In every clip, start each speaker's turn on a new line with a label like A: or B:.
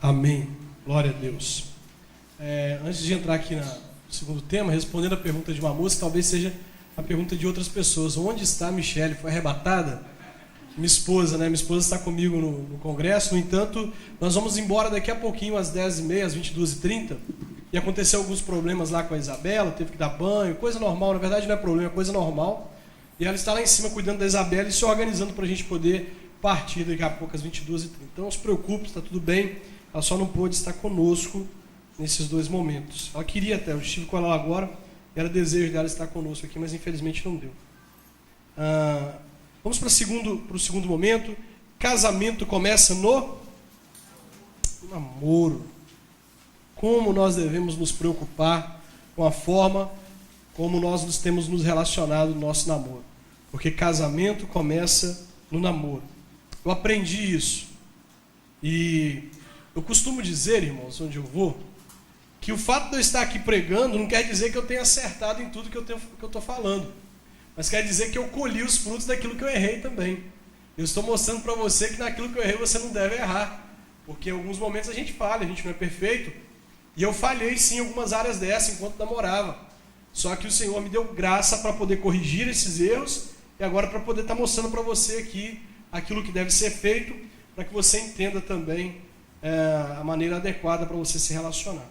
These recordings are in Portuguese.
A: Amém. Glória a Deus. Antes de entrar aqui no segundo tema, respondendo a pergunta de uma moça, talvez seja a pergunta de outras pessoas. Onde está a Michele? Foi arrebatada? Minha esposa, né? Minha esposa está comigo no congresso. No entanto, nós vamos embora daqui a pouquinho, às 10h30, às 22h30. E aconteceu alguns problemas lá com a Isabela, teve que dar banho, coisa normal. Na verdade não é problema, é coisa normal. E ela está lá em cima cuidando da Isabela e se organizando para a gente poder partir daqui a pouco às 22h30. Então não se preocupe, está tudo bem. Ela só não pôde estar conosco nesses dois momentos. Ela queria até, eu estive com ela agora, era desejo dela estar conosco aqui, mas infelizmente não deu. Vamos para o segundo momento. Casamento começa no namoro. Como nós devemos nos preocupar com a forma como nós temos nos relacionado no nosso namoro. Porque casamento começa no namoro. Eu aprendi isso. E eu costumo dizer, irmãos, onde eu vou, que o fato de eu estar aqui pregando não quer dizer que eu tenha acertado em tudo que eu estou falando. Mas quer dizer que eu colhi os frutos daquilo que eu errei também. Eu estou mostrando para você que naquilo que eu errei você não deve errar. Porque em alguns momentos a gente falha, a gente não é perfeito. E eu falhei sim em algumas áreas dessa enquanto namorava. Só que o Senhor me deu graça para poder corrigir esses erros e agora para poder estar mostrando para você aqui aquilo que deve ser feito, para que você entenda também a maneira adequada para você se relacionar.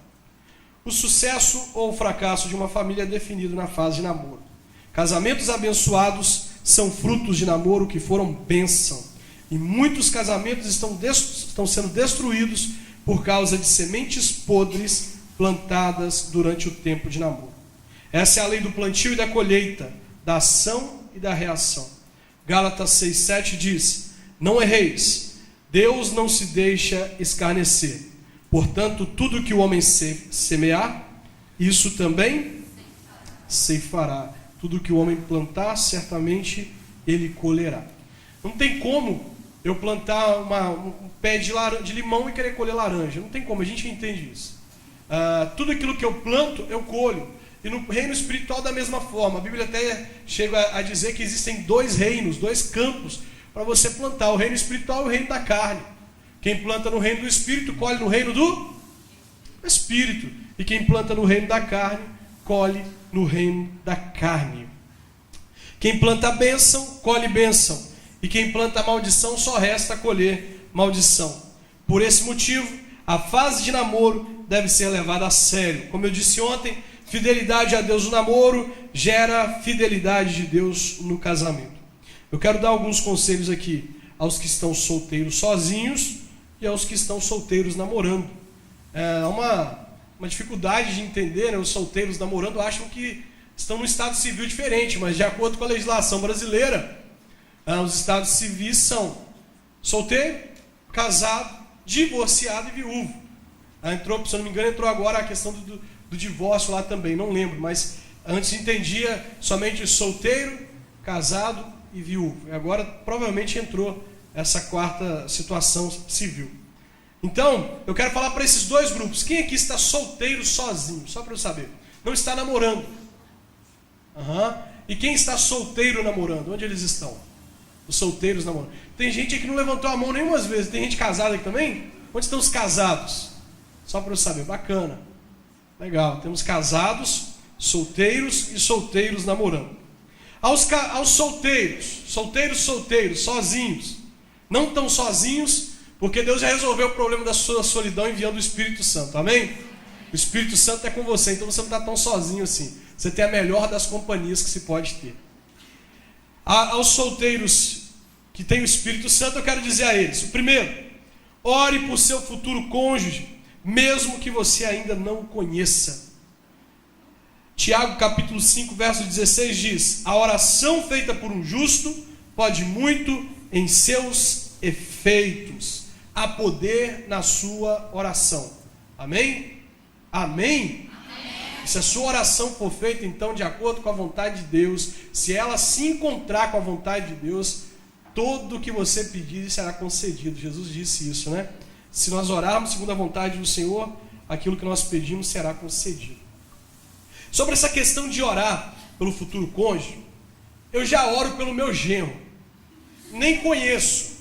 A: O sucesso ou o fracasso de uma família é definido na fase de namoro. Casamentos abençoados são frutos de namoro que foram bênção. E muitos casamentos estão sendo destruídos por causa de sementes podres plantadas durante o tempo de namoro. Essa é a lei do plantio e da colheita, da ação e da reação. Gálatas 6,7 diz: não erreis, Deus não se deixa escarnecer. Portanto, tudo que o homem semear, isso também ceifará. Tudo que o homem plantar, certamente ele colherá. Não tem como eu plantar um pé de limão e querer colher laranja. Não tem como, a gente entende isso. Tudo aquilo que eu planto, eu colho. E no reino espiritual da mesma forma. A Bíblia até chega a dizer que existem dois reinos, dois campos para você plantar. O reino espiritual e o reino da carne. Quem planta no reino do Espírito, colhe no reino do Espírito. E quem planta no reino da carne, colhe no reino da carne. Quem planta a bênção, colhe bênção. E quem planta a maldição, só resta colher maldição. Por esse motivo, a fase de namoro deve ser levada a sério. Como eu disse ontem, fidelidade a Deus no namoro gera fidelidade de Deus no casamento. Eu quero dar alguns conselhos aqui aos que estão solteiros sozinhos e aos que estão solteiros namorando. É uma dificuldade de entender, né? Os solteiros namorando acham que estão num estado civil diferente, mas de acordo com a legislação brasileira, os estados civis são solteiro, casado, divorciado e viúvo. Se eu não me engano, entrou agora a questão do divórcio lá também, não lembro, mas antes entendia somente solteiro, casado e viúvo. E agora provavelmente entrou essa quarta situação civil. Então, eu quero falar para esses dois grupos. Quem aqui está solteiro sozinho? Só para eu saber. Não está namorando. E quem está solteiro namorando? Onde eles estão? Os solteiros namorando. Tem gente aqui que não levantou a mão nenhuma vez. Tem gente casada aqui também? Onde estão os casados? Só para eu saber. Bacana. Legal. Temos casados, solteiros e solteiros namorando. Aos solteiros, sozinhos. Não tão sozinhos, porque Deus já resolveu o problema da sua solidão enviando o Espírito Santo. Amém? O Espírito Santo é com você, então você não está tão sozinho assim. Você tem a melhor das companhias que se pode ter. Aos solteiros que têm o Espírito Santo, eu quero dizer a eles: o primeiro, ore por seu futuro cônjuge, mesmo que você ainda não o conheça. Tiago capítulo 5, verso 16 diz: a oração feita por um justo pode muito em seus efeitos. Há poder na sua oração. Amém? Amém? Se a sua oração for feita, então, de acordo com a vontade de Deus, se ela se encontrar com a vontade de Deus, tudo o que você pedir será concedido. Jesus disse isso, né? Se nós orarmos segundo a vontade do Senhor, aquilo que nós pedimos será concedido. Sobre essa questão de orar pelo futuro cônjuge, eu já oro pelo meu genro. Nem conheço,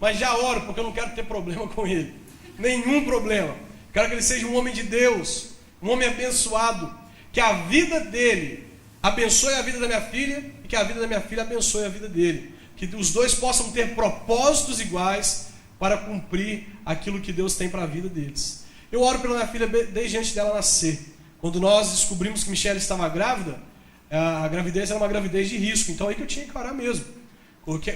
A: mas já oro porque eu não quero ter problema com ele. Nenhum problema. Quero que ele seja um homem de Deus, um homem abençoado, que a vida dele abençoe a vida da minha filha e que a vida da minha filha abençoe a vida dele. Que os dois possam ter propósitos iguais para cumprir aquilo que Deus tem para a vida deles. Eu oro pela minha filha desde antes dela nascer. Quando nós descobrimos que Michelle estava grávida, a gravidez era uma gravidez de risco, então aí que eu tinha que orar mesmo.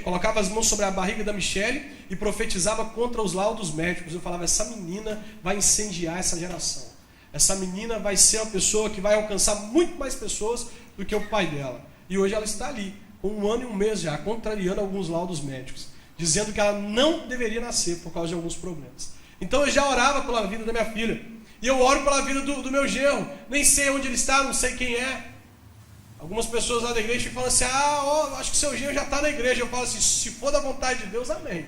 A: Colocava as mãos sobre a barriga da Michelle e profetizava contra os laudos médicos. Eu falava, essa menina vai incendiar essa geração. Essa menina vai ser uma pessoa que vai alcançar muito mais pessoas do que o pai dela. E hoje ela está ali, com 1 ano e 1 mês já, contrariando alguns laudos médicos, dizendo que ela não deveria nascer por causa de alguns problemas. Então eu já orava pela vida da minha filha. E eu oro pela vida do meu genro. Nem sei onde ele está, não sei quem é. Algumas pessoas lá da igreja falam assim, acho que seu genro já está na igreja. Eu falo assim, se for da vontade de Deus, amém.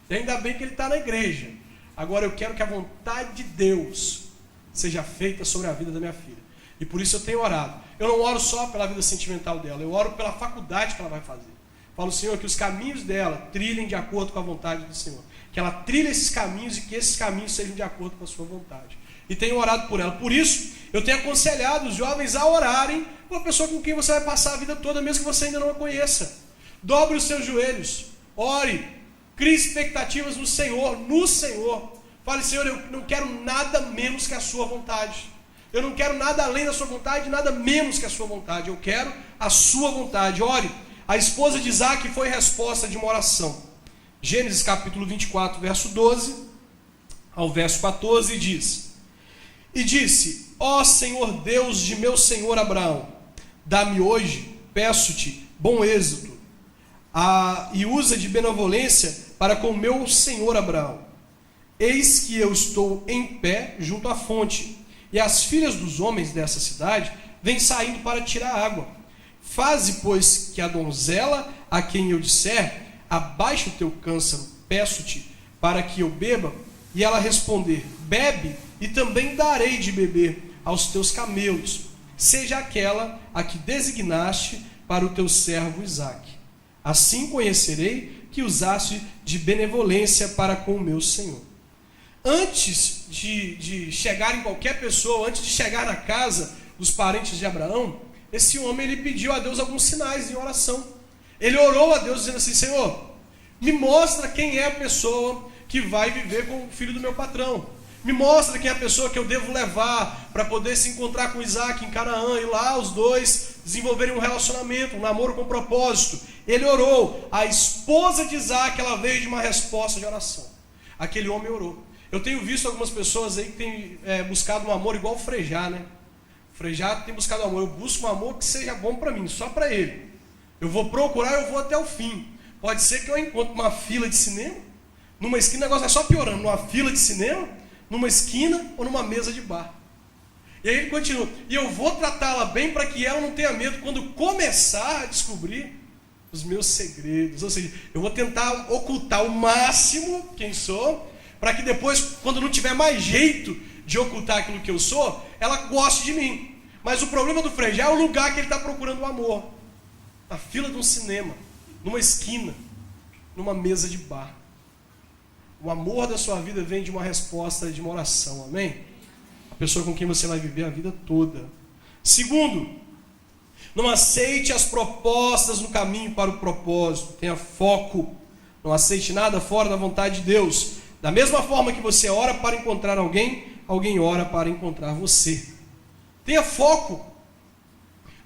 A: E ainda bem que ele está na igreja. Agora eu quero que a vontade de Deus seja feita sobre a vida da minha filha. E por isso eu tenho orado. Eu não oro só pela vida sentimental dela, eu oro pela faculdade que ela vai fazer. Falo, Senhor, que os caminhos dela trilhem de acordo com a vontade do Senhor. Que ela trilhe esses caminhos e que esses caminhos sejam de acordo com a sua vontade. E tenho orado por ela. Por isso, eu tenho aconselhado os jovens a orarem por uma pessoa com quem você vai passar a vida toda, mesmo que você ainda não a conheça. Dobre os seus joelhos, ore, crie expectativas no Senhor, Fale, Senhor, eu não quero nada menos que a sua vontade. Eu não quero nada além da sua vontade, nada menos que a sua vontade. Eu quero a sua vontade. Ore. A esposa de Isaac foi resposta de uma oração. Gênesis capítulo 24, verso 12 ao verso 14 diz: E disse, ó Senhor Deus de meu senhor Abraão, dá-me hoje, peço-te, bom êxito, e usa de benevolência para com meu senhor Abraão. Eis que eu estou em pé junto à fonte, e as filhas dos homens dessa cidade vêm saindo para tirar água. Faze, pois, que a donzela a quem eu disser, abaixa o teu cântaro, peço-te, para que eu beba, e ela responder, bebe, e também darei de beber aos teus camelos, seja aquela a que designaste para o teu servo Isaque. Assim conhecerei que usaste de benevolência para com o meu Senhor. Antes de chegar em qualquer pessoa, antes de chegar na casa dos parentes de Abraão, esse homem ele pediu a Deus alguns sinais em oração. Ele orou a Deus dizendo assim, Senhor, me mostra quem é a pessoa que vai viver com o filho do meu patrão. Me mostra quem é a pessoa que eu devo levar para poder se encontrar com Isaac em Canaã e lá os dois desenvolverem um relacionamento, um namoro com propósito. Ele orou. A esposa de Isaac, ela veio de uma resposta de oração. Aquele homem orou. Eu tenho visto algumas pessoas aí que têm buscado um amor igual o Frejá, né? O Frejá tem buscado um amor. Eu busco um amor que seja bom para mim, só para ele. Eu vou procurar, eu vou até o fim. Pode ser que eu encontre uma fila de cinema, numa esquina, o negócio é só piorando, numa fila de cinema, numa esquina ou numa mesa de bar. E aí ele continua, e eu vou tratá-la bem para que ela não tenha medo quando começar a descobrir os meus segredos. Ou seja, eu vou tentar ocultar o máximo quem sou, para que depois, quando não tiver mais jeito de ocultar aquilo que eu sou, ela goste de mim. Mas o problema do Frejá é o lugar que ele está procurando o amor. Na fila de um cinema, numa esquina, numa mesa de bar. O amor da sua vida vem de uma resposta, de uma oração, amém? A pessoa com quem você vai viver a vida toda. Segundo, não aceite as propostas no caminho para o propósito. Tenha foco. Não aceite nada fora da vontade de Deus. Da mesma forma que você ora para encontrar alguém, alguém ora para encontrar você. Tenha foco.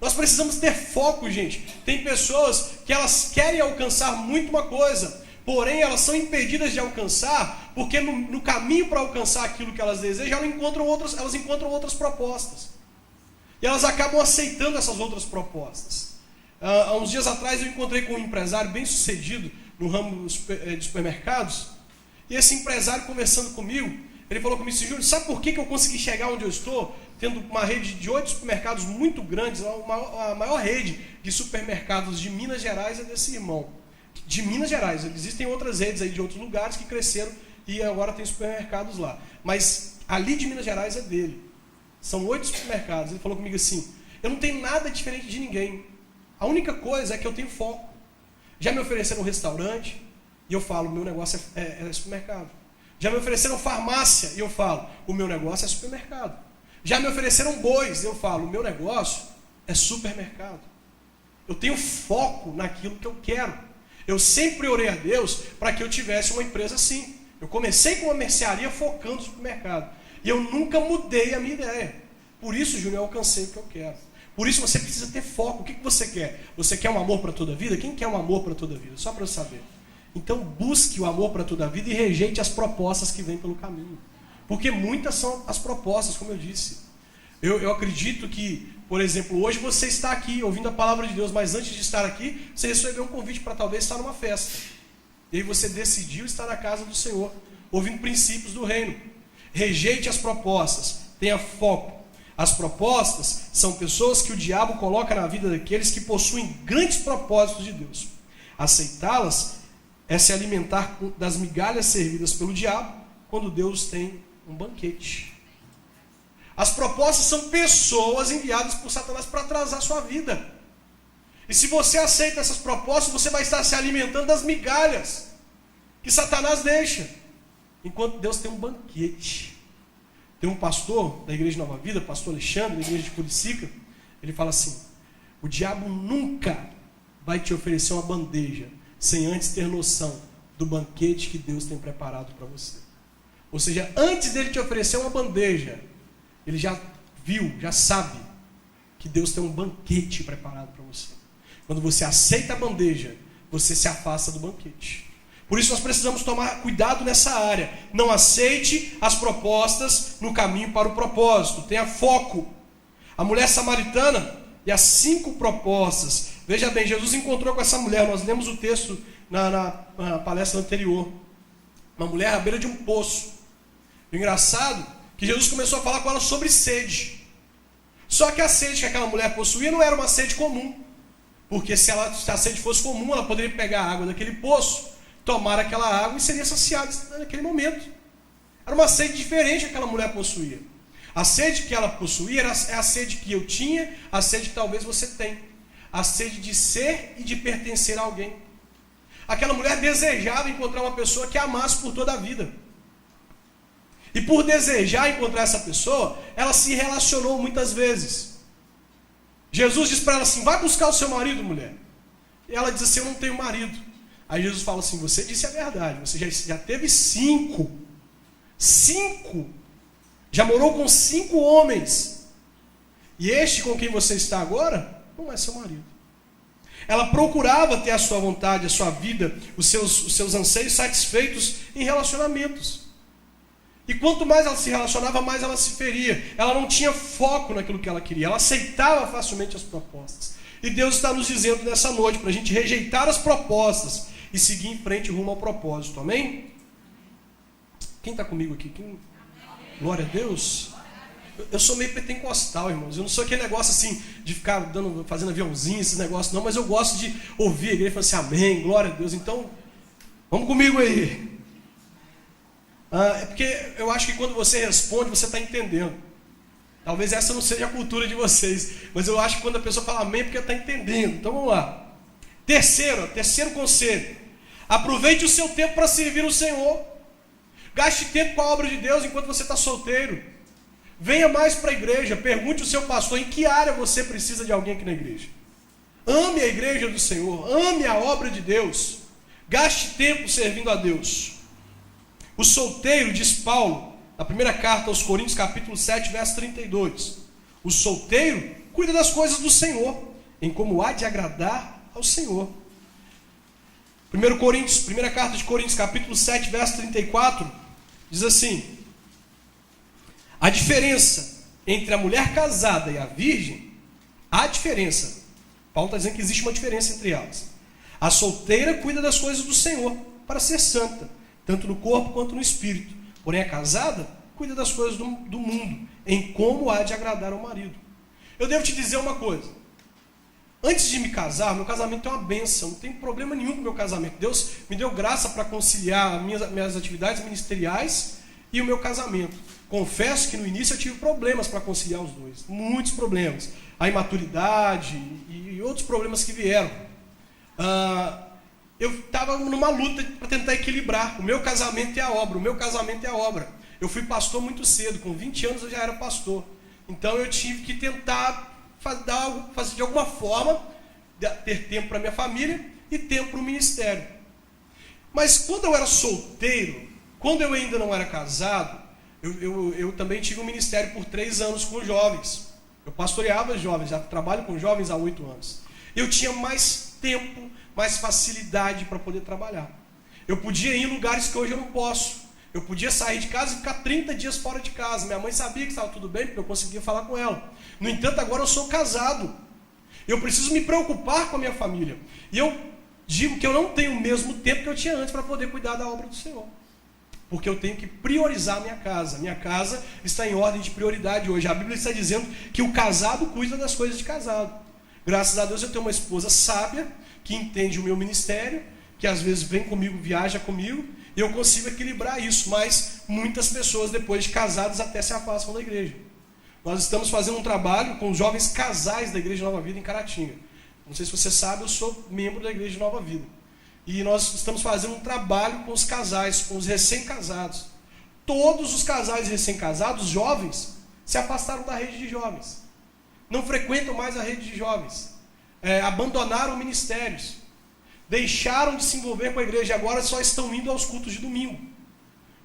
A: Nós precisamos ter foco, gente. Tem pessoas que elas querem alcançar muito uma coisa, porém elas são impedidas de alcançar, porque no caminho para alcançar aquilo que elas desejam, elas encontram outras propostas. E elas acabam aceitando essas outras propostas. Há uns dias atrás eu encontrei com um empresário bem sucedido no ramo de supermercados, e esse empresário conversando comigo, ele falou comigo assim, Júlio, sabe por que eu consegui chegar onde eu estou? Tendo uma rede de 8 supermercados muito grandes, a maior rede de supermercados de Minas Gerais é desse irmão. De Minas Gerais, existem outras redes aí de outros lugares que cresceram e agora tem supermercados lá. Mas ali de Minas Gerais é dele. São 8 supermercados. Ele falou comigo assim, eu não tenho nada diferente de ninguém. A única coisa é que eu tenho foco. Já me ofereceram um restaurante e eu falo, meu negócio é supermercado. Já me ofereceram farmácia, e eu falo, o meu negócio é supermercado. Já me ofereceram bois, e eu falo, o meu negócio é supermercado. Eu tenho foco naquilo que eu quero. Eu sempre orei a Deus para que eu tivesse uma empresa assim. Eu comecei com uma mercearia focando no supermercado. E eu nunca mudei a minha ideia. Por isso, Júnior, eu alcancei o que eu quero. Por isso você precisa ter foco. O que você quer? Você quer um amor para toda a vida? Quem quer um amor para toda a vida? Só para eu saber. Então busque o amor para toda a vida e rejeite as propostas que vêm pelo caminho. Porque muitas são as propostas, como eu disse. Eu acredito que, por exemplo, hoje você está aqui ouvindo a palavra de Deus, mas antes de estar aqui, você recebeu um convite para talvez estar numa festa. E aí você decidiu estar na casa do Senhor, ouvindo princípios do reino. Rejeite as propostas, tenha foco. As propostas são pessoas que o diabo coloca na vida daqueles que possuem grandes propósitos de Deus. Aceitá-las é se alimentar das migalhas servidas pelo diabo, quando Deus tem um banquete. As propostas são pessoas enviadas por Satanás para atrasar a sua vida. E se você aceita essas propostas, você vai estar se alimentando das migalhas que Satanás deixa, enquanto Deus tem um banquete. Tem um pastor da Igreja Nova Vida, pastor Alexandre, da Igreja de Curicica, ele fala assim, o diabo nunca vai te oferecer uma bandeja sem antes ter noção do banquete que Deus tem preparado para você. Ou seja, antes dele te oferecer uma bandeja, ele já viu, já sabe que Deus tem um banquete preparado para você. Quando você aceita a bandeja, você se afasta do banquete. Por isso nós precisamos tomar cuidado nessa área. Não aceite as propostas no caminho para o propósito. Tenha foco. A mulher samaritana e as 5 propostas. Veja bem, Jesus encontrou com essa mulher. Nós lemos o texto na palestra anterior. Uma mulher à beira de um poço. O engraçado é que Jesus começou a falar com ela sobre sede. Só que a sede que aquela mulher possuía não era uma sede comum. Porque se a sede fosse comum, ela poderia pegar a água daquele poço, tomar aquela água e seria saciada naquele momento. Era uma sede diferente que aquela mulher possuía. A sede que ela possuía é a sede que eu tinha, a sede que talvez você tem. A sede de ser e de pertencer a alguém. Aquela mulher desejava encontrar uma pessoa que a amasse por toda a vida. E por desejar encontrar essa pessoa, ela se relacionou muitas vezes. Jesus disse para ela assim, vai buscar o seu marido, mulher. E ela diz assim, eu não tenho marido. Aí Jesus fala assim, você disse a verdade, você já teve 5. 5. Já morou com 5 homens. E este com quem você está agora, não é seu marido. Ela procurava ter a sua vontade, a sua vida, os seus anseios satisfeitos em relacionamentos. E quanto mais ela se relacionava, mais ela se feria. Ela não tinha foco naquilo que ela queria. Ela aceitava facilmente as propostas. E Deus está nos dizendo nessa noite, para a gente rejeitar as propostas e seguir em frente rumo ao propósito. Amém? Quem está comigo aqui? Glória a Deus. Eu sou meio pentecostal, irmãos. Eu não sou aquele negócio assim, de ficar fazendo aviãozinho, esses negócios não. Mas eu gosto de ouvir a igreja e falar assim, amém, glória a Deus. Então, vamos comigo aí. É porque eu acho que quando você responde, você está entendendo. Talvez essa não seja a cultura de vocês, mas eu acho que quando a pessoa fala amém, é porque está entendendo. Então vamos lá. Terceiro conselho. Aproveite o seu tempo para servir o Senhor. Gaste tempo com a obra de Deus enquanto você está solteiro. Venha mais para a igreja. Pergunte ao seu pastor em que área você precisa de alguém aqui na igreja. Ame a igreja do Senhor. Ame a obra de Deus. Gaste tempo servindo a Deus. O solteiro, diz Paulo, na primeira carta aos Coríntios, capítulo 7, verso 32. O solteiro cuida das coisas do Senhor, em como há de agradar ao Senhor. Primeira carta de Coríntios, capítulo 7, verso 34, diz assim: a diferença entre a mulher casada e a virgem, há diferença. Paulo está dizendo que existe uma diferença entre elas. A solteira cuida das coisas do Senhor, para ser santa, tanto no corpo quanto no espírito. Porém, a casada cuida das coisas do mundo, em como há de agradar ao marido. Eu devo te dizer uma coisa. Antes de me casar, meu casamento é uma bênção. Não tem problema nenhum com o meu casamento. Deus me deu graça para conciliar minhas atividades ministeriais e o meu casamento. Confesso que no início eu tive problemas para conciliar os dois. Muitos problemas. A imaturidade e outros problemas que vieram. eu estava numa luta para tentar equilibrar o meu casamento e a obra, o meu casamento e a obra. Eu fui pastor muito cedo, com 20 anos eu já era pastor. Então eu tive que tentar fazer de alguma forma, ter tempo para minha família e tempo para o ministério. Mas quando eu era solteiro, quando eu ainda não era casado, eu também tive um ministério por 3 anos com jovens. Eu pastoreava jovens, já trabalho com jovens há 8 anos. Eu tinha mais tempo, mais facilidade para poder trabalhar. Eu podia ir em lugares que hoje eu não posso. Eu podia sair de casa e ficar 30 dias fora de casa. Minha mãe sabia que estava tudo bem, porque eu conseguia falar com ela. No entanto, agora eu sou casado. Eu preciso me preocupar com a minha família. E eu digo que eu não tenho o mesmo tempo que eu tinha antes para poder cuidar da obra do Senhor. Porque eu tenho que priorizar a minha casa. Minha casa está em ordem de prioridade hoje. A Bíblia está dizendo que o casado cuida das coisas de casado. Graças a Deus eu tenho uma esposa sábia, que entende o meu ministério, que às vezes vem comigo, viaja comigo, e eu consigo equilibrar isso. Mas muitas pessoas, depois de casadas, até se afastam da igreja. Nós estamos fazendo um trabalho com os jovens casais da Igreja Nova Vida em Caratinga. Não sei se você sabe, eu sou membro da Igreja Nova Vida. E nós estamos fazendo um trabalho com os casais, com os recém-casados. Todos os casais recém-casados, jovens, se afastaram da rede de jovens. Não frequentam mais a rede de jovens. Abandonaram ministérios. Deixaram de se envolver com a igreja e agora só estão indo aos cultos de domingo.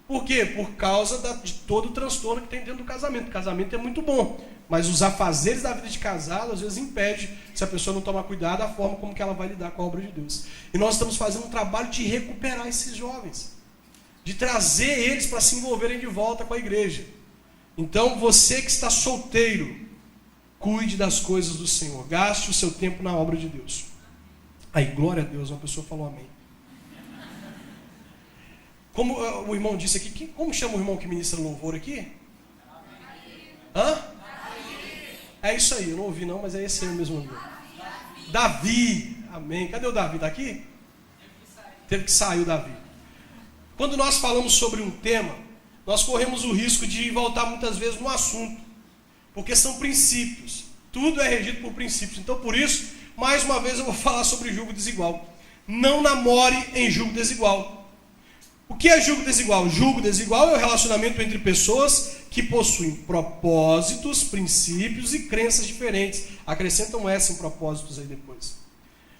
A: Por quê? Por causa de todo o transtorno que tem dentro do casamento. O casamento é muito bom, mas os afazeres da vida de casado às vezes impede, se a pessoa não tomar cuidado, a forma como que ela vai lidar com a obra de Deus. E nós estamos fazendo um trabalho de recuperar esses jovens, de trazer eles para se envolverem de volta com a igreja. Então você que está solteiro, cuide das coisas do Senhor, gaste o seu tempo na obra de Deus. Aí, glória a Deus, uma pessoa falou amém. Como o irmão disse aqui, como chama o irmão que ministra louvor aqui? Hã? É isso aí, eu não ouvi não, mas é esse aí mesmo nome. Davi, amém. Cadê o Davi? Está aqui? Teve que sair o Davi. Quando nós falamos sobre um tema, nós corremos o risco de voltar muitas vezes no assunto, porque são princípios. Tudo é regido por princípios. Então, por isso, mais uma vez eu vou falar sobre julgo desigual. Não namore em julgo desigual. O que é julgo desigual? Julgo desigual é o relacionamento entre pessoas que possuem propósitos, princípios e crenças diferentes. Acrescentam essa em propósitos aí depois.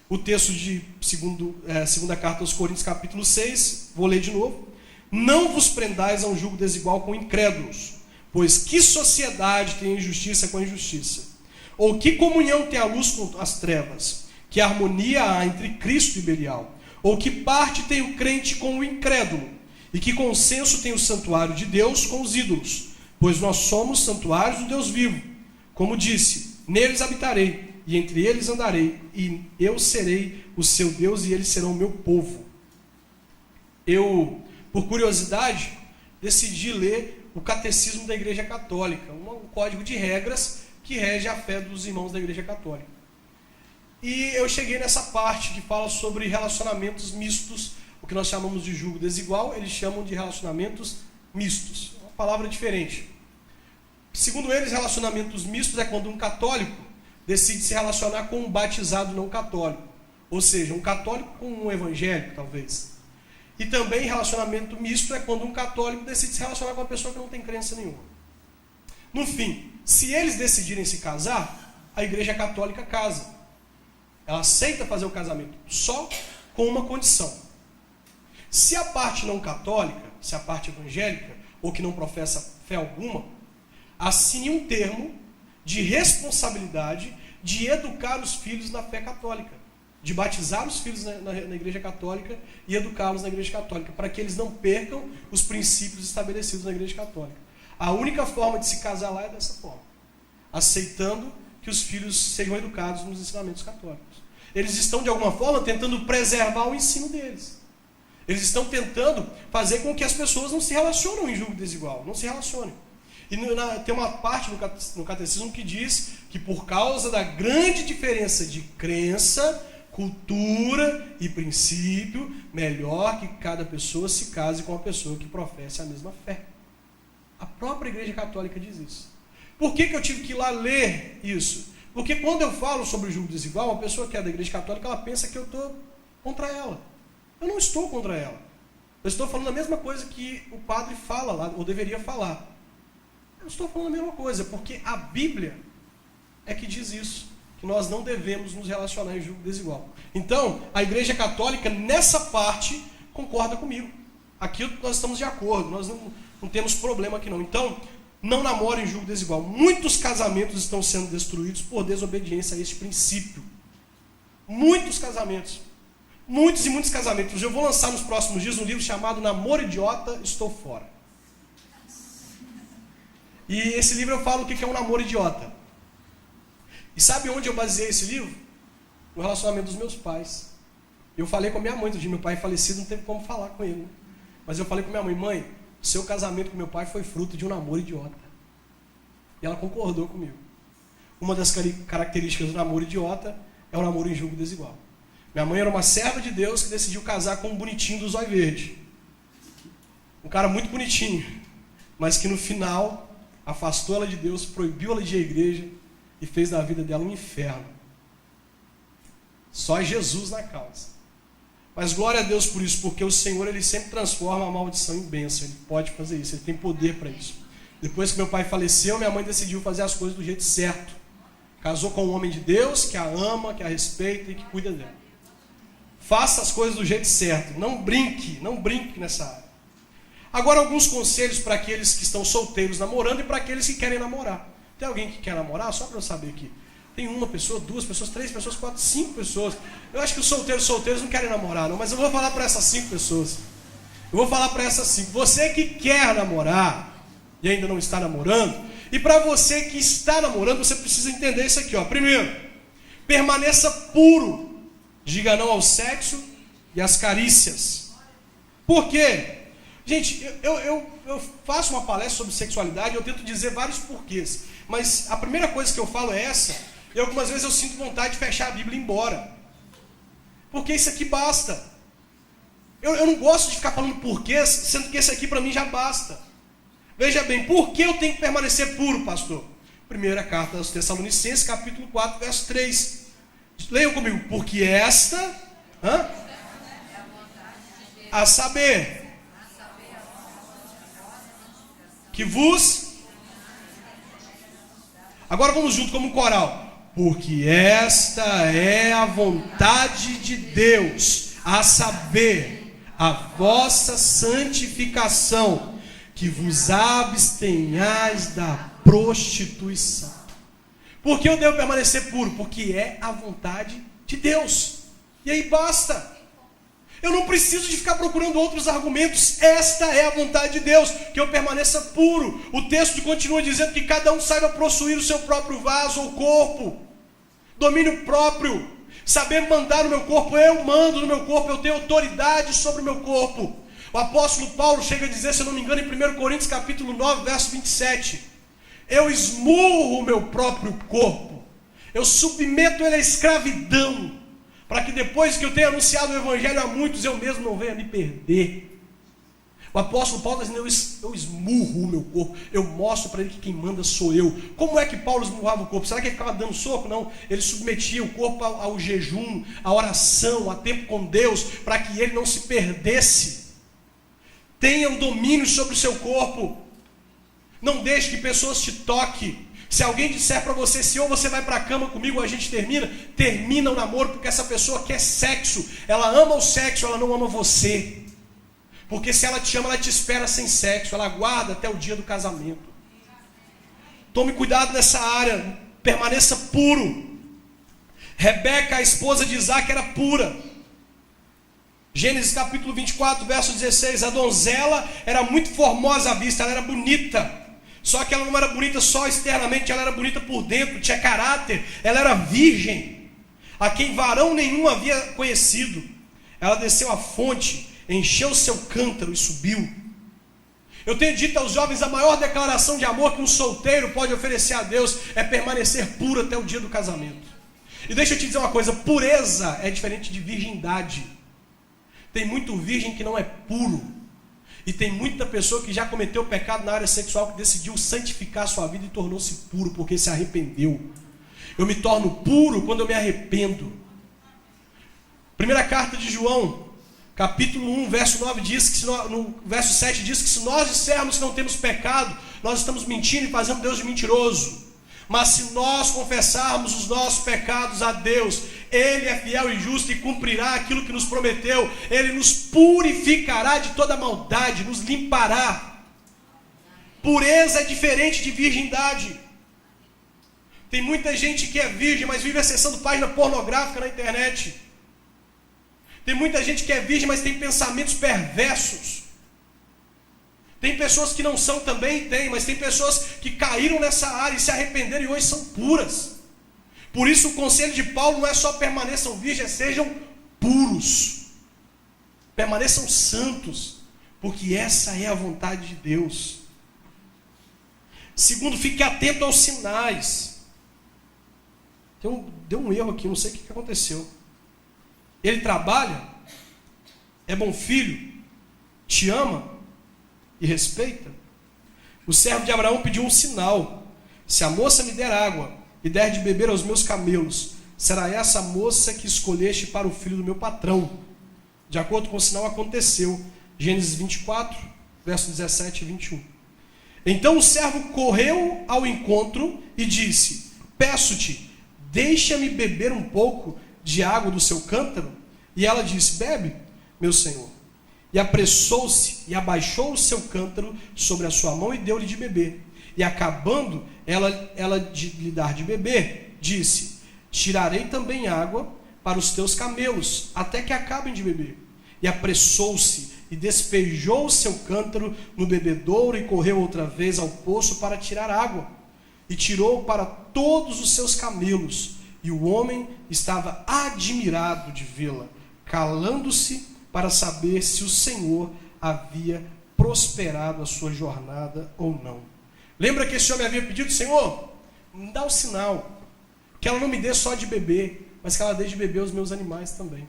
A: O texto de segunda carta aos Coríntios, capítulo 6, vou ler de novo. Não vos prendais a um julgo desigual com incrédulos, pois que sociedade tem injustiça com a injustiça? Ou que comunhão tem a luz com as trevas? Que harmonia há entre Cristo e Belial? Ou que parte tem o crente com o incrédulo? E que consenso tem o santuário de Deus com os ídolos? Pois nós somos santuários do Deus vivo. Como disse, neles habitarei, e entre eles andarei, e eu serei o seu Deus, e eles serão o meu povo. Eu, por curiosidade, decidi ler o Catecismo da Igreja Católica, um código de regras que rege a fé dos irmãos da Igreja Católica. E eu cheguei nessa parte que fala sobre relacionamentos mistos, o que nós chamamos de julgo desigual, eles chamam de relacionamentos mistos. Uma palavra diferente. Segundo eles, relacionamentos mistos é quando um católico decide se relacionar com um batizado não católico. Ou seja, um católico com um evangélico, talvez. E também relacionamento misto é quando um católico decide se relacionar com uma pessoa que não tem crença nenhuma. No fim, se eles decidirem se casar, a Igreja Católica casa. Ela aceita fazer o casamento só com uma condição. Se a parte não católica, se a parte evangélica, ou que não professa fé alguma, assine um termo de responsabilidade de educar os filhos na fé católica, de batizar os filhos na Igreja Católica e educá-los na Igreja Católica, para que eles não percam os princípios estabelecidos na Igreja Católica. A única forma de se casar lá é dessa forma, aceitando que os filhos sejam educados nos ensinamentos católicos. Eles estão, de alguma forma, tentando preservar o ensino deles. Eles estão tentando fazer com que as pessoas não se relacionem em julgo desigual, não se relacionem. E tem uma parte no catecismo que diz que por causa da grande diferença de crença, cultura e princípio, melhor que cada pessoa se case com uma pessoa que professe a mesma fé. A própria Igreja Católica diz isso. Por que eu tive que ir lá ler isso? Porque quando eu falo sobre o julgo desigual, uma pessoa que é da Igreja Católica, ela pensa que eu estou contra ela. Eu não estou contra ela. Eu estou falando a mesma coisa que o padre fala lá, ou deveria falar. Eu estou falando a mesma coisa, porque a Bíblia é que diz isso, que nós não devemos nos relacionar em julgo desigual. Então, a Igreja Católica, nessa parte, concorda comigo. Aqui nós estamos de acordo, nós não temos problema aqui não. Então, não namore em julgo desigual. Muitos casamentos estão sendo destruídos por desobediência a este princípio. Muitos casamentos. Muitos e muitos casamentos. Eu vou lançar nos próximos dias um livro chamado Namoro Idiota, Estou Fora. E esse livro eu falo o que é um namoro idiota. E sabe onde eu baseei esse livro? No relacionamento dos meus pais. Eu falei com a minha mãe, do dia meu pai falecido, não teve como falar com ele. Mas eu falei com minha mãe, mãe, seu casamento com meu pai foi fruto de um namoro idiota. E ela concordou comigo. Uma das características do namoro idiota é o namoro em julgo desigual. Minha mãe era uma serva de Deus que decidiu casar com um bonitinho do zóio verde. Um cara muito bonitinho, mas que no final afastou ela de Deus, proibiu ela de ir à igreja e fez da vida dela um inferno. Só Jesus na causa. Mas glória a Deus por isso, porque o Senhor ele sempre transforma a maldição em bênção. Ele pode fazer isso, ele tem poder para isso. Depois que meu pai faleceu, minha mãe decidiu fazer as coisas do jeito certo. Casou com um homem de Deus que a ama, que a respeita e que cuida dela. Faça as coisas do jeito certo. Não brinque nessa área. Agora alguns conselhos para aqueles que estão solteiros namorando e para aqueles que querem namorar. Tem alguém que quer namorar? Só para eu saber aqui. Tem uma pessoa, duas pessoas, três pessoas, quatro, cinco pessoas. Eu acho que os solteiros não querem namorar, não. Mas eu vou falar para essas 5 pessoas. Eu vou falar para essas 5. Você que quer namorar e ainda não está namorando. E para você que está namorando, você precisa entender isso aqui. Primeiro, permaneça puro. Diga não ao sexo e às carícias. Por quê? Gente, eu faço uma palestra sobre sexualidade e eu tento dizer vários porquês. Mas a primeira coisa que eu falo é essa. E algumas vezes eu sinto vontade de fechar a Bíblia e ir embora. Porque isso aqui basta. Eu não gosto de ficar falando porquês, sendo que esse aqui para mim já basta. Veja bem, por que eu tenho que permanecer puro, pastor? Primeira carta aos Tessalonicenses, capítulo 4, verso 3. Leiam comigo. Porque esta, a saber, que vos... Agora vamos junto como um coral. Porque esta é a vontade de Deus, a saber, a vossa santificação, que vos abstenhais da prostituição. Por que eu devo permanecer puro? Porque é a vontade de Deus. E aí basta. Eu não preciso de ficar procurando outros argumentos. Esta é a vontade de Deus, que eu permaneça puro. O texto continua dizendo que cada um saiba possuir o seu próprio vaso ou corpo. Domínio próprio. Saber mandar no meu corpo. Eu mando no meu corpo. Eu tenho autoridade sobre o meu corpo. O apóstolo Paulo chega a dizer, se eu não me engano, em 1 Coríntios capítulo 9, verso 27. Eu esmurro o meu próprio corpo. Eu submeto ele à escravidão. Para que depois que eu tenha anunciado o evangelho a muitos, eu mesmo não venha me perder. O apóstolo Paulo está dizendo, eu esmurro o meu corpo. Eu mostro para ele que quem manda sou eu. Como é que Paulo esmurrava o corpo? Será que ele ficava dando soco? Não. Ele submetia o corpo ao jejum, à oração, a tempo com Deus, para que ele não se perdesse. Tenha o domínio sobre o seu corpo. Não deixe que pessoas te toquem. Se alguém disser para você, se ou você vai para a cama comigo ou a gente termina o namoro, porque essa pessoa quer sexo. Ela ama o sexo, ela não ama você. Porque se ela te ama, ela te espera sem sexo. Ela aguarda até o dia do casamento. Tome cuidado nessa área. Permaneça puro. Rebeca, a esposa de Isaac, era pura. Gênesis capítulo 24, verso 16. A donzela era muito formosa à vista, ela era bonita. Só que ela não era bonita só externamente, ela era bonita por dentro, tinha caráter, ela era virgem, a quem varão nenhum havia conhecido. Ela desceu à fonte, encheu o seu cântaro e subiu. Eu tenho dito aos jovens, a maior declaração de amor que um solteiro pode oferecer a Deus é permanecer puro até o dia do casamento. E deixa eu te dizer uma coisa, pureza é diferente de virgindade. Tem muito virgem que não é puro. E tem muita pessoa que já cometeu pecado na área sexual, que decidiu santificar a sua vida e tornou-se puro porque se arrependeu. Eu me torno puro quando eu me arrependo. Primeira carta de João, Capítulo 1, verso 9 diz que no verso 7 diz que se nós dissermos que não temos pecado, nós estamos mentindo e fazendo Deus de mentiroso. Mas se nós confessarmos os nossos pecados a Deus, Ele é fiel e justo e cumprirá aquilo que nos prometeu. Ele nos purificará de toda maldade, nos limpará. Pureza é diferente de virgindade. Tem muita gente que é virgem, mas vive acessando página pornográfica na internet. Tem muita gente que é virgem, mas tem pensamentos perversos. Tem pessoas que não são também, mas tem pessoas que caíram nessa área e se arrependeram e hoje são puras. Por isso o conselho de Paulo não é só permaneçam virgens, sejam puros. Permaneçam santos, porque essa é a vontade de Deus. Segundo, fique atento aos sinais. Deu um erro aqui, não sei o que aconteceu. Ele trabalha, é bom filho, te ama e respeita. O servo de Abraão pediu um sinal. Se a moça me der água e der de beber aos meus camelos, será essa a moça que escolheste para o filho do meu patrão. De acordo com o sinal, aconteceu. Gênesis 24, versos 17 e 21. Então o servo correu ao encontro e disse: peço-te, deixa-me beber um pouco de água do seu cântaro. E ela disse: bebe, meu senhor. E apressou-se e abaixou o seu cântaro sobre a sua mão e deu-lhe de beber. E acabando ela de lhe dar de beber, disse: tirarei também água para os teus camelos, até que acabem de beber. E apressou-se e despejou o seu cântaro no bebedouro e correu outra vez ao poço para tirar água. E tirou para todos os seus camelos. E o homem estava admirado de vê-la, calando-se para saber se o Senhor havia prosperado a sua jornada ou não. Lembra que esse homem havia pedido: Senhor, me dá o sinal, que ela não me dê só de beber, mas que ela dê de beber aos meus animais também.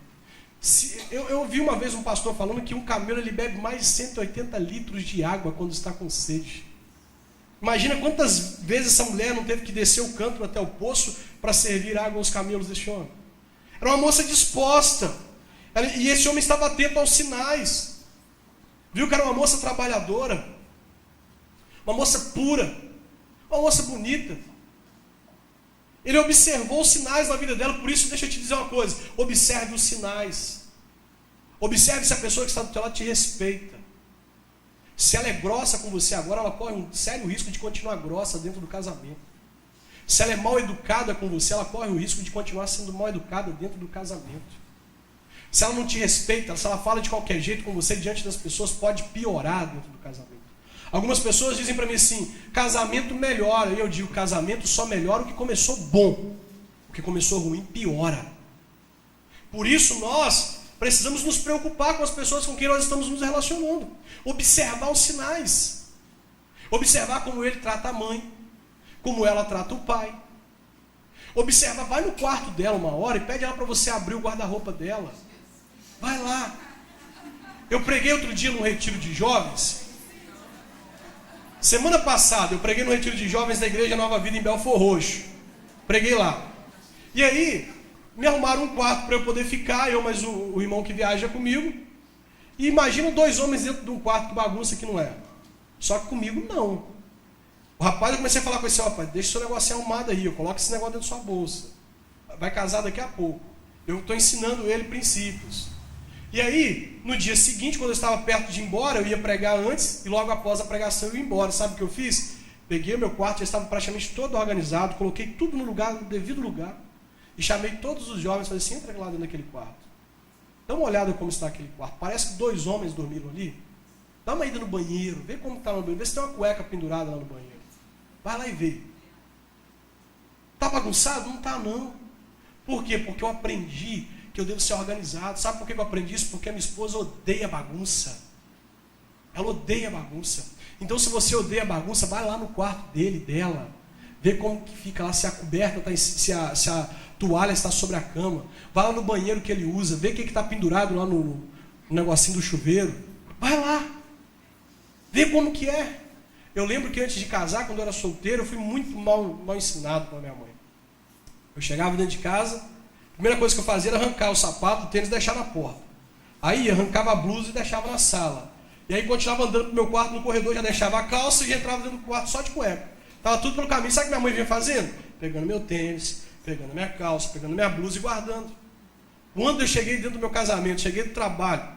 A: Eu ouvi uma vez um pastor falando que um camelo ele bebe mais de 180 litros de água quando está com sede. Imagina quantas vezes essa mulher não teve que descer o cântaro até o poço para servir água aos camelos deste homem. Era uma moça disposta. E esse homem estava atento aos sinais. Viu que era uma moça trabalhadora, uma moça pura, uma moça bonita. Ele observou os sinais na vida dela. Por isso, deixa eu te dizer uma coisa: observe os sinais. Observe se a pessoa que está do teu lado te respeita. Se ela é grossa com você agora, ela corre um sério risco de continuar grossa dentro do casamento. Se ela é mal educada com você, ela corre o risco de continuar sendo mal educada dentro do casamento. Se ela não te respeita, se ela fala de qualquer jeito com você diante das pessoas, pode piorar dentro do casamento. Algumas pessoas dizem para mim assim: casamento melhora. E eu digo: casamento só melhora o que começou bom. O que começou ruim piora. Por isso nós precisamos nos preocupar com as pessoas com quem nós estamos nos relacionando. Observar os sinais. Observar como ele trata a mãe, como ela trata o pai. Observa, vai no quarto dela uma hora e pede ela para você abrir o guarda-roupa dela. Vai lá. Eu preguei outro dia num retiro de jovens. Semana passada eu preguei no retiro de jovens da Igreja Nova Vida em Belfor Roxo. Preguei lá. E aí me arrumaram um quarto para eu poder ficar, eu mais o irmão que viaja comigo. E imagina 2 homens dentro de um quarto, que bagunça que não é. Só que comigo não. O rapaz, eu comecei a falar com esse rapaz: deixa seu negócio arrumado aí, coloca esse negócio dentro da sua bolsa. Vai casar daqui a pouco. Eu estou ensinando ele princípios. E aí, no dia seguinte, quando eu estava perto de ir embora, eu ia pregar antes e logo após a pregação eu ia embora. Sabe o que eu fiz? Peguei o meu quarto, já estava praticamente todo organizado, coloquei tudo no lugar, no devido lugar, e chamei todos os jovens e falei assim: entra lá dentro daquele quarto. Dá uma olhada como está aquele quarto. Parece que 2 homens dormiram ali. Dá uma ida no banheiro, vê como está no banheiro, vê se tem uma cueca pendurada lá no banheiro. Vai lá e vê. Está bagunçado? Não está não. Por quê? Porque eu aprendi que eu devo ser organizado. Sabe por que eu aprendi isso? Porque a minha esposa odeia bagunça. Ela odeia bagunça. Então, se você odeia bagunça, vai lá no quarto dele, dela. Vê como que fica lá, se a coberta está, se a toalha está sobre a cama. Vai lá no banheiro que ele usa, vê o que está pendurado lá no negocinho do chuveiro. Vai lá. Vê como que é. Eu lembro que antes de casar, quando eu era solteiro, eu fui muito mal ensinado pela minha mãe. Eu chegava dentro de casa, a primeira coisa que eu fazia era arrancar o sapato, o tênis e deixar na porta. Aí arrancava a blusa e deixava na sala. E aí continuava andando pro meu quarto no corredor, já deixava a calça e já entrava dentro do quarto só de cueca. Tava tudo pelo caminho. Sabe o que minha mãe vinha fazendo? Pegando meu tênis, pegando minha calça, pegando minha blusa e guardando. Quando eu cheguei dentro do meu casamento, cheguei do trabalho,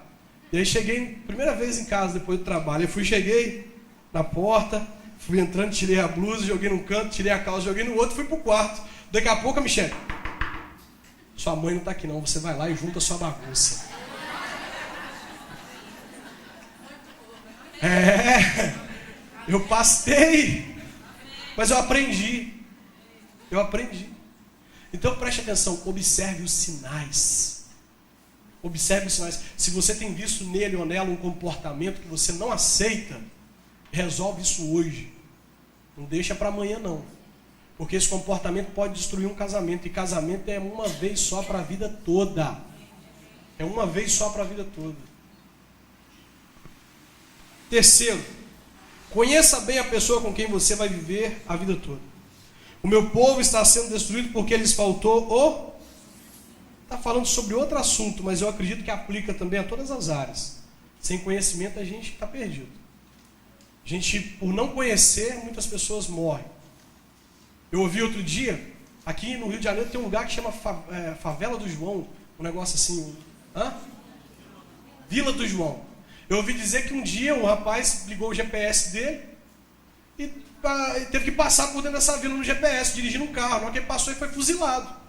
A: e aí cheguei, primeira vez em casa depois do trabalho, cheguei na porta, fui entrando, tirei a blusa, joguei num canto, tirei a calça, joguei no outro, fui pro quarto. Daqui a pouco a Michele, sua mãe não está aqui não, você vai lá e junta a sua bagunça. Eu pastei, mas eu aprendi. Então preste atenção, observe os sinais. Observe os sinais. Se você tem visto nele ou nela um comportamento que você não aceita, resolve isso hoje. Não deixa para amanhã não. Porque esse comportamento pode destruir um casamento. E casamento é uma vez só para a vida toda. É uma vez só para a vida toda. Terceiro, conheça bem a pessoa com quem você vai viver a vida toda. O meu povo está sendo destruído porque lhes faltou o... Está falando sobre outro assunto, mas eu acredito que aplica também a todas as áreas. Sem conhecimento a gente está perdido. A gente, por não conhecer, muitas pessoas morrem. Eu ouvi outro dia, aqui no Rio de Janeiro tem um lugar que chama Favela do João, um negócio assim, Vila do João. Eu ouvi dizer que um dia um rapaz ligou o GPS dele e teve que passar por dentro dessa vila no GPS, dirigindo um carro. Na hora que ele passou, ele foi fuzilado.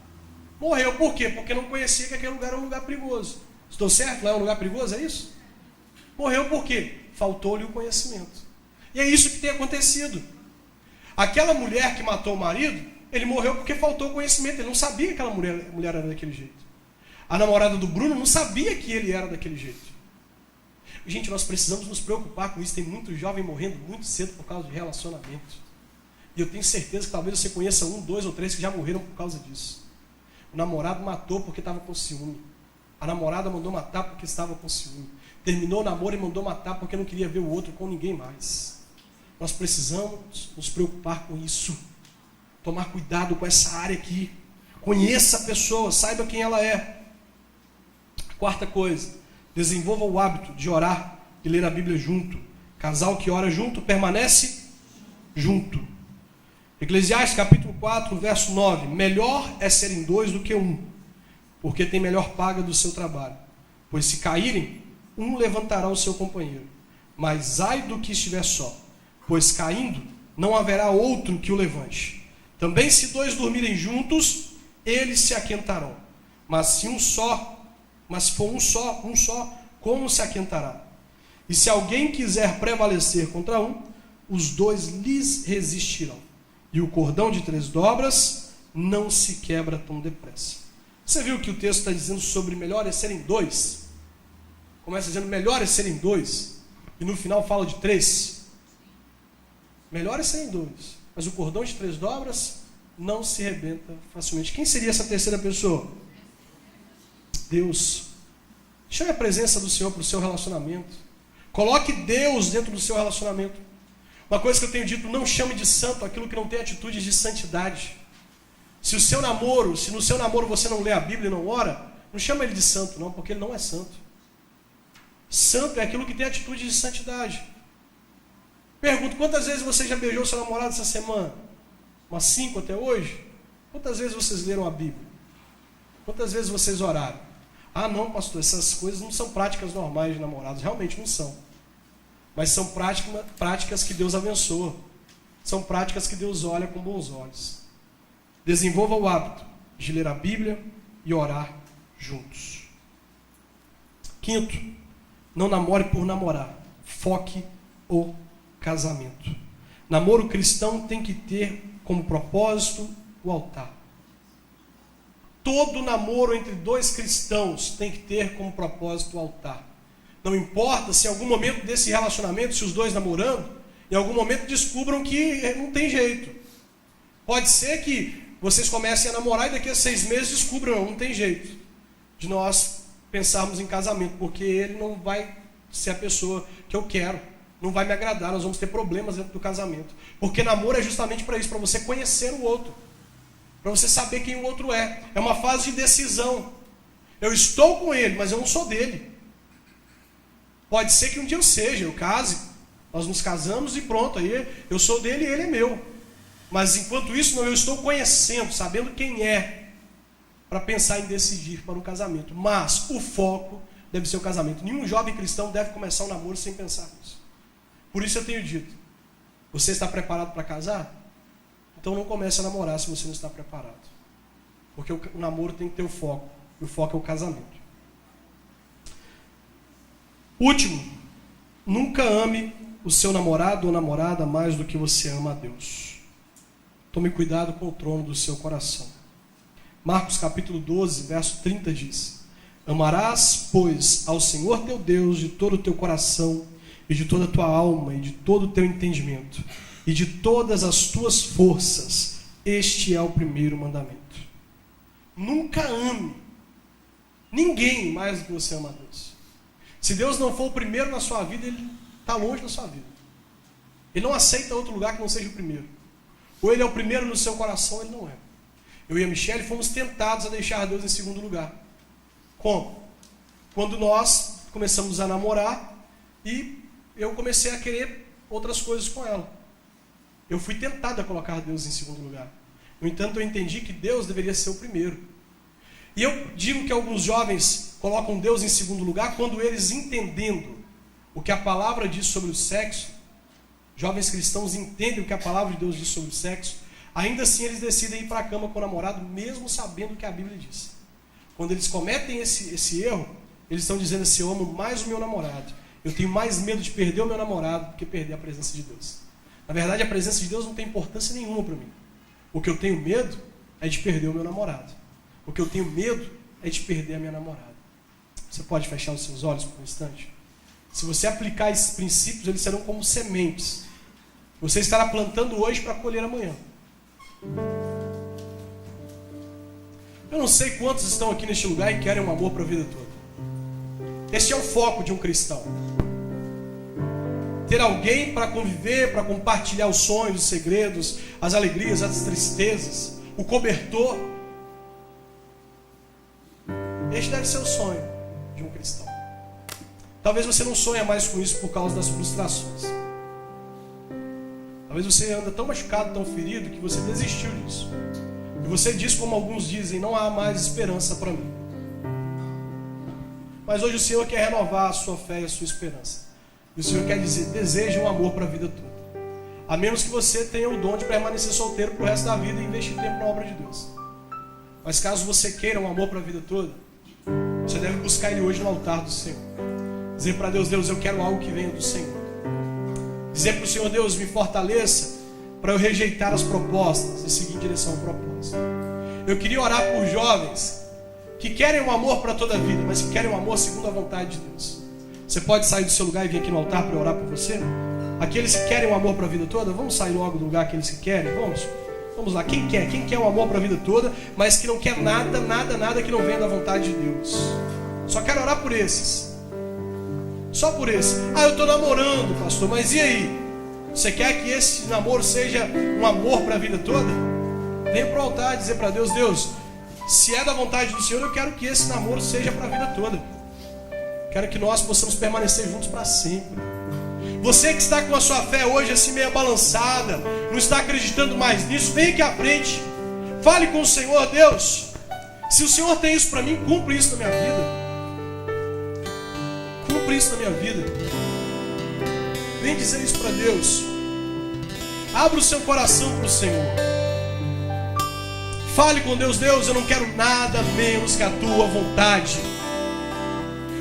A: Morreu. Por quê? Porque não conhecia que aquele lugar era um lugar perigoso. Estou certo? Lá é um lugar perigoso, é isso? Morreu por quê? Faltou-lhe o conhecimento. E é isso que tem acontecido. Aquela mulher que matou o marido, ele morreu porque faltou o conhecimento. Ele não sabia que aquela mulher era daquele jeito. A namorada do Bruno não sabia que ele era daquele jeito. Gente, nós precisamos nos preocupar com isso. Tem muito jovem morrendo muito cedo por causa de relacionamento. E eu tenho certeza que talvez você conheça 1, 2 ou 3 que já morreram por causa disso. O namorado matou porque estava com ciúme. A namorada mandou matar porque estava com ciúme. Terminou o namoro e mandou matar porque não queria ver o outro com ninguém mais. Nós precisamos nos preocupar com isso. Tomar cuidado com essa área aqui. Conheça a pessoa, saiba quem ela é. A quarta coisa, desenvolva o hábito de orar e ler a Bíblia junto. Casal que ora junto, permanece junto. Eclesiastes capítulo 4, verso 9. Melhor é serem 2 do que 1, porque tem melhor paga do seu trabalho. Pois se caírem, um levantará o seu companheiro. Mas ai do que estiver só, pois caindo, não haverá outro que o levante. Também se 2 dormirem juntos, eles se aquentarão. Mas se for um só, como se aquentará? E se alguém quiser prevalecer contra um, os 2 lhes resistirão. E o cordão de 3 dobras não se quebra tão depressa. Você viu que o texto está dizendo sobre melhor é serem 2? Começa dizendo melhor é serem 2. E no final fala de 3. Melhor é serem 2. Mas o cordão de 3 dobras não se rebenta facilmente. Quem seria essa terceira pessoa? Deus. Chame a presença do Senhor para o seu relacionamento. Coloque Deus dentro do seu relacionamento. Uma coisa que eu tenho dito, não chame de santo aquilo que não tem atitudes de santidade. Se no seu namoro você não lê a Bíblia e não ora, não chama ele de santo não, porque ele não é santo. Santo é aquilo que tem atitude de santidade. Pergunto, quantas vezes você já beijou seu namorado essa semana? Umas 5 até hoje? Quantas vezes vocês leram a Bíblia? Quantas vezes vocês oraram? Ah não, pastor, essas coisas não são práticas normais de namorados. Realmente não são. Mas são práticas que Deus abençoa. São práticas que Deus olha com bons olhos. Desenvolva o hábito de ler a Bíblia e orar juntos. Quinto, não namore por namorar. Foque o casamento. Namoro cristão tem que ter como propósito o altar. Todo namoro entre 2 cristãos tem que ter como propósito o altar. Não importa se em algum momento desse relacionamento, se os 2 namorando, em algum momento descubram que não tem jeito. Pode ser que vocês comecem a namorar e daqui a 6 meses descubram, não tem jeito de nós pensarmos em casamento, porque ele não vai ser a pessoa que eu quero, não vai me agradar, nós vamos ter problemas dentro do casamento. Porque namoro é justamente para isso, para você conhecer o outro, para você saber quem o outro é. É uma fase de decisão. Eu estou com ele, mas eu não sou dele. Pode ser que um dia eu case, nós nos casamos e pronto, aí eu sou dele e ele é meu. Mas enquanto isso, eu estou conhecendo, sabendo quem é, para pensar em decidir para um casamento. Mas o foco deve ser o casamento. Nenhum jovem cristão deve começar um namoro sem pensar nisso. Por isso eu tenho dito, você está preparado para casar? Então não comece a namorar se você não está preparado. Porque o namoro tem que ter o foco. E o foco é o casamento. Último, nunca ame o seu namorado ou namorada mais do que você ama a Deus. Tome cuidado com o trono do seu coração. Marcos capítulo 12, verso 30 diz: amarás, pois, ao Senhor teu Deus de todo o teu coração, e de toda a tua alma, e de todo o teu entendimento, e de todas as tuas forças. Este é o primeiro mandamento. Nunca ame ninguém mais do que você ama a Deus. Se Deus não for o primeiro na sua vida, Ele está longe da sua vida. Ele não aceita outro lugar que não seja o primeiro. Ou Ele é o primeiro no seu coração, ou Ele não é. Eu e a Michelle fomos tentados a deixar Deus em segundo lugar. Como? Quando nós começamos a namorar e eu comecei a querer outras coisas com ela. Eu fui tentado a colocar Deus em segundo lugar. No entanto, eu entendi que Deus deveria ser o primeiro. E eu digo que alguns jovens colocam Deus em segundo lugar quando eles, entendendo o que a palavra diz sobre o sexo, jovens cristãos entendem o que a palavra de Deus diz sobre o sexo, ainda assim eles decidem ir para a cama com o namorado, mesmo sabendo o que a Bíblia diz. Quando eles cometem esse erro, eles estão dizendo assim: eu amo mais o meu namorado, eu tenho mais medo de perder o meu namorado do que perder a presença de Deus. Na verdade, a presença de Deus não tem importância nenhuma para mim. O que eu tenho medo é de perder o meu namorado. O que eu tenho medo é de perder a minha namorada. Você pode fechar os seus olhos por um instante? Se você aplicar esses princípios, eles serão como sementes. Você estará plantando hoje para colher amanhã. Eu não sei quantos estão aqui neste lugar e querem um amor para a vida toda. Este é o foco de um cristão. Ter alguém para conviver, para compartilhar os sonhos, os segredos, as alegrias, as tristezas, o cobertor. Este deve ser o sonho de um cristão. Talvez você não sonhe mais com isso por causa das frustrações. Talvez você anda tão machucado, tão ferido, que você desistiu disso. E você diz, como alguns dizem: não há mais esperança para mim. Mas hoje o Senhor quer renovar a sua fé e a sua esperança. E o Senhor quer dizer: deseje um amor para a vida toda. A menos que você tenha o dom de permanecer solteiro para o resto da vida e investir tempo na obra de Deus. Mas caso você queira um amor para a vida toda, você deve buscar Ele hoje no altar do Senhor. Dizer para Deus: Deus, eu quero algo que venha do Senhor. Dizer para o Senhor: Deus, me fortaleça para eu rejeitar as propostas e seguir em direção ao propósito. Eu queria orar por jovens que querem um amor para toda a vida, mas que querem um amor segundo a vontade de Deus. Você pode sair do seu lugar e vir aqui no altar para eu orar por você? Aqueles que querem um amor para a vida toda, vamos sair logo do lugar, aqueles que querem, vamos lá. Quem quer um amor para a vida toda, mas que não quer nada que não venha da vontade de Deus? Só quero orar por esses. Só por esse. Eu estou namorando, pastor, mas e aí? Você quer que esse namoro seja um amor para a vida toda? Venha para o altar dizer para Deus: Deus, se é da vontade do Senhor, eu quero que esse namoro seja para a vida toda. Quero que nós possamos permanecer juntos para sempre. Você que está com a sua fé hoje assim meio balançada, não está acreditando mais nisso, vem aqui à frente. Fale com o Senhor: Deus, se o Senhor tem isso para mim, cumpre isso na minha vida. Cumpre isso na minha vida. Vem dizer isso para Deus. Abra o seu coração para o Senhor. Fale com Deus: Deus, eu não quero nada menos que a tua vontade.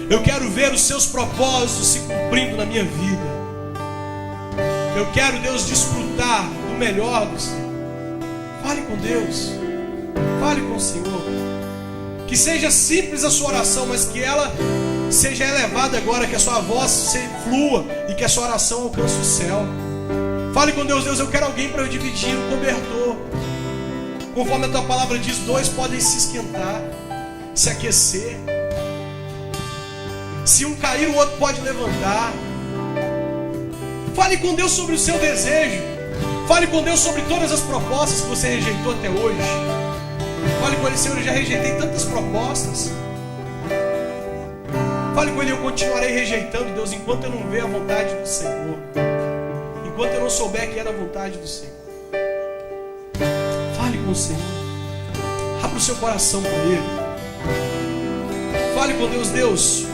A: Eu quero ver os seus propósitos se cumprindo na minha vida. Eu quero, Deus, desfrutar do melhor do Senhor. Fale com Deus. Fale com o Senhor. Que seja simples a sua oração, mas que ela seja elevada agora, que a sua voz flua e que a sua oração alcance o céu. Fale com Deus: Deus, eu quero alguém para eu dividir o cobertor. Conforme a tua palavra diz, dois podem se esquentar, se aquecer. Se um cair, o outro pode levantar. Fale com Deus sobre o seu desejo. Fale com Deus sobre todas as propostas que você rejeitou até hoje. Fale com Ele: Senhor, eu já rejeitei tantas propostas. Fale com ele: eu continuarei rejeitando, Deus, enquanto eu não ver a vontade do Senhor, enquanto eu não souber que é da vontade do Senhor. Fale com o Senhor, abra o seu coração para Ele. Fale com Deus: Deus,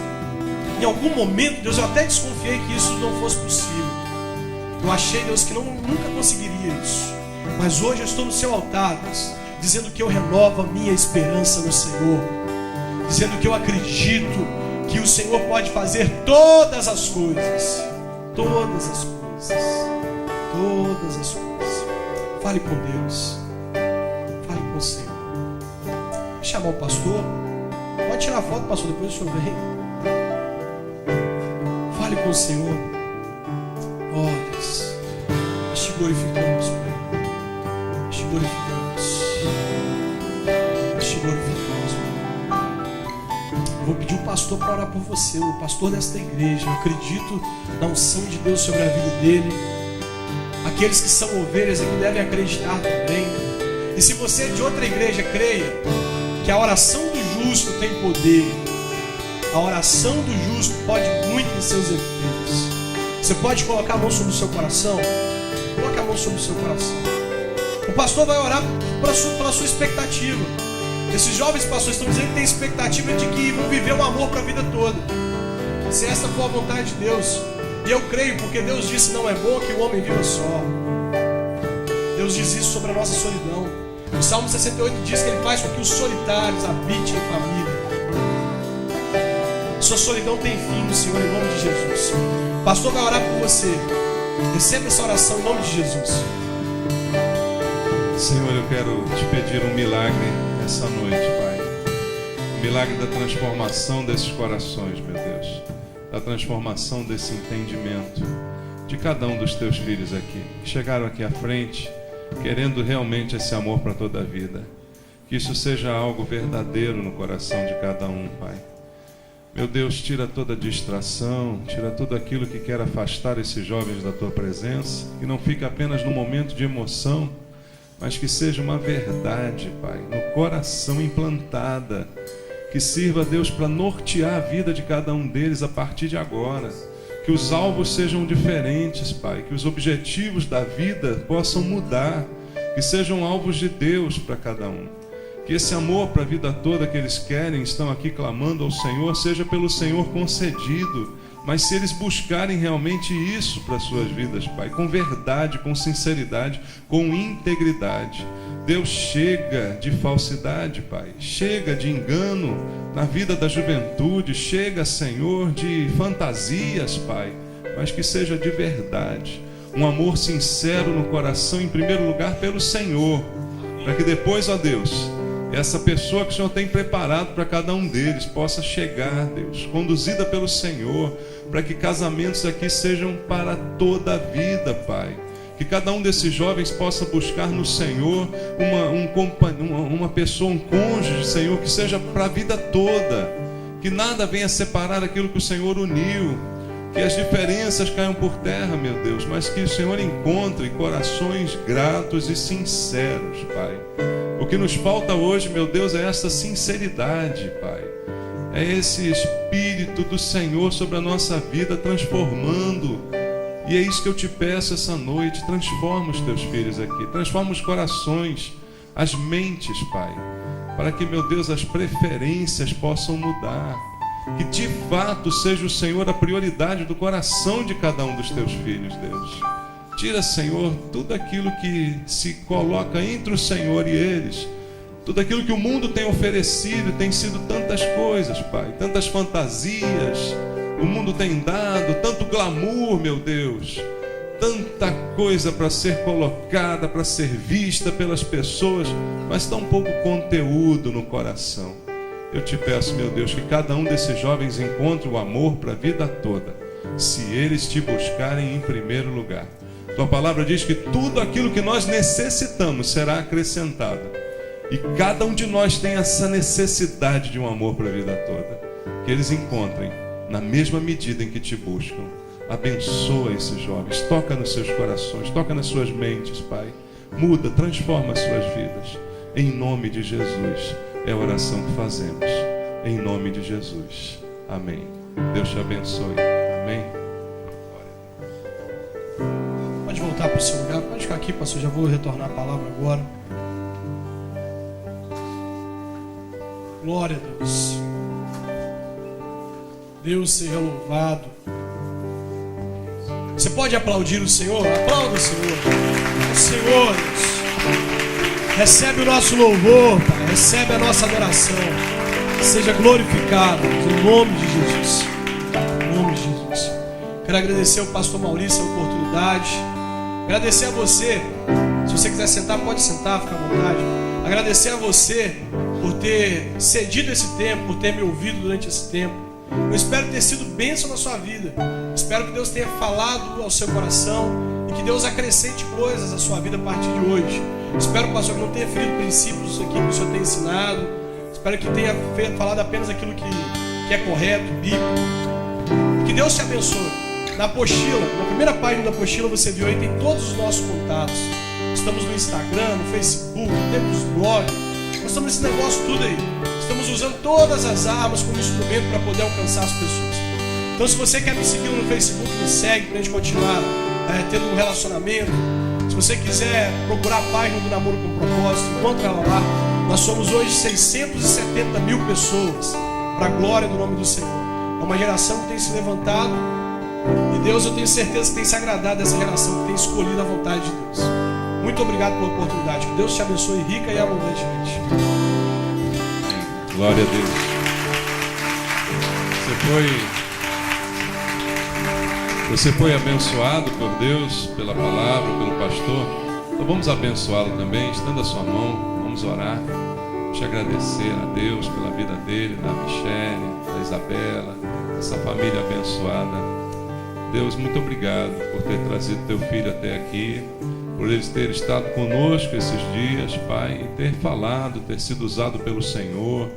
A: em algum momento, Deus, eu até desconfiei que isso não fosse possível. Eu achei, Deus, que nunca conseguiria isso. Mas hoje eu estou no seu altar, Deus, dizendo que eu renovo a minha esperança no Senhor, dizendo que eu acredito que o Senhor pode fazer todas as coisas. Todas as coisas. Todas as coisas. Fale com Deus. Fale com o Senhor. Vou chamar o pastor. Pode tirar foto, pastor, depois o senhor vem. Fale com o Senhor. Oh, Deus, nós te glorificamos, Pai. Nós te glorificamos. Nós te glorificamos, Pai. Vou pedir o pastor para orar por você, o pastor desta igreja. Eu acredito na unção de Deus sobre a vida dele. Aqueles que são ovelhas aqui devem acreditar também. E se você é de outra igreja, creia que a oração do justo tem poder. A oração do justo pode muito em seus efeitos. Você pode colocar a mão sobre o seu coração? Coloque a mão sobre o seu coração. O pastor vai orar pela sua expectativa. Esses jovens pastores estão dizendo que têm expectativa de que vão viver um amor para a vida toda. Se essa for a vontade de Deus. E eu creio, porque Deus disse: não é bom que o homem viva só. Deus diz isso sobre a nossa solidão. O Salmo 68 diz que Ele faz com que os solitários habitem em família. Sua solidão tem fim no Senhor, em nome de Jesus. O pastor vai orar por você. Receba essa oração em nome de Jesus.
B: Senhor, eu quero te pedir um milagre essa noite, Pai. O milagre da transformação desses corações, meu Deus. Da transformação desse entendimento de cada um dos teus filhos aqui, que chegaram aqui à frente querendo realmente esse amor para toda a vida. Que isso seja algo verdadeiro no coração de cada um, Pai. Meu Deus, tira toda distração, tira tudo aquilo que quer afastar esses jovens da tua presença, que não fique apenas no momento de emoção, mas que seja uma verdade, Pai, no coração implantada, que sirva, Deus, para nortear a vida de cada um deles a partir de agora. Que os alvos sejam diferentes, Pai, que os objetivos da vida possam mudar, que sejam alvos de Deus para cada um. Que esse amor para a vida toda que eles querem, estão aqui clamando ao Senhor, seja pelo Senhor concedido. Mas se eles buscarem realmente isso para as suas vidas, Pai, com verdade, com sinceridade, com integridade. Deus, chega de falsidade, Pai. Chega de engano na vida da juventude. Chega, Senhor, de fantasias, Pai. Mas que seja de verdade. Um amor sincero no coração, em primeiro lugar, pelo Senhor. Para que depois, ó Deus, essa pessoa que o Senhor tem preparado para cada um deles possa chegar, Deus, conduzida pelo Senhor, para que casamentos aqui sejam para toda a vida, Pai. Que cada um desses jovens possa buscar no Senhor uma pessoa, um cônjuge, Senhor, que seja para a vida toda. Que nada venha separar aquilo que o Senhor uniu. Que as diferenças caiam por terra, meu Deus, mas que o Senhor encontre corações gratos e sinceros, Pai. O que nos falta hoje, meu Deus, é essa sinceridade, Pai. É esse Espírito do Senhor sobre a nossa vida transformando. E é isso que eu te peço essa noite. Transforma os teus filhos aqui. Transforma os corações, as mentes, Pai. Para que, meu Deus, as preferências possam mudar. Que de fato seja o Senhor a prioridade do coração de cada um dos teus filhos, Deus. Tira, Senhor, tudo aquilo que se coloca entre o Senhor e eles. Tudo aquilo que o mundo tem oferecido, tem sido tantas coisas, Pai. Tantas fantasias o mundo tem dado, tanto glamour, meu Deus. Tanta coisa para ser colocada, para ser vista pelas pessoas, mas tão pouco conteúdo no coração. Eu te peço, meu Deus, que cada um desses jovens encontre o amor para a vida toda, se eles te buscarem em primeiro lugar. Tua palavra diz que tudo aquilo que nós necessitamos será acrescentado. E cada um de nós tem essa necessidade de um amor para a vida toda. Que eles encontrem na mesma medida em que te buscam. Abençoa esses jovens, toca nos seus corações, toca nas suas mentes, Pai. Muda, transforma as suas vidas. Em nome de Jesus, é a oração que fazemos. Em nome de Jesus. Amém. Deus te abençoe. Amém?
A: Pode voltar para o seu lugar. Pode ficar aqui, pastor. Já vou retornar a palavra agora. Glória a Deus. Deus seja louvado. Você pode aplaudir o Senhor? Aplauda o Senhor. O Senhor, Deus. Recebe o nosso louvor, Pai. Recebe a nossa adoração. Seja glorificado em nome de Jesus. Em nome de Jesus. Quero agradecer ao pastor Maurício a oportunidade. Agradecer a você. Se você quiser sentar, pode sentar, fica à vontade. Agradecer a você por ter cedido esse tempo, por ter me ouvido durante esse tempo. Eu espero ter sido bênção na sua vida. Espero que Deus tenha falado ao seu coração e que Deus acrescente coisas à sua vida a partir de hoje. Espero, pastor, que não tenha ferido princípios aqui que o Senhor tem ensinado. Espero que tenha falado apenas aquilo que é correto, bíblico. Que Deus te abençoe. Na apostila, na primeira página da apostila, você viu aí, tem todos os nossos contatos. Estamos no Instagram, no Facebook, temos blog. Nós estamos nesse negócio tudo aí. Estamos usando todas as armas como instrumento para poder alcançar as pessoas. Então, se você quer me seguir no Facebook, me segue para a gente continuar tendo um relacionamento. Se você quiser procurar a página do Namoro com Propósito, encontra ela lá. Nós somos hoje 670 mil pessoas, para a glória do nome do Senhor. É uma geração que tem se levantado e Deus, eu tenho certeza que tem se agradado dessa geração que tem escolhido a vontade de Deus. Muito obrigado pela oportunidade. Que Deus te abençoe rica e abundantemente.
B: Glória a Deus. Você foi abençoado por Deus, pela palavra, pelo pastor. Então vamos abençoá-lo também. Estenda a sua mão, vamos orar. Te agradecer a Deus pela vida dele, da Michele, da Isabela, essa família abençoada. Deus, muito obrigado por ter trazido teu filho até aqui, por eles ter estado conosco esses dias, Pai, e ter falado, ter sido usado pelo Senhor.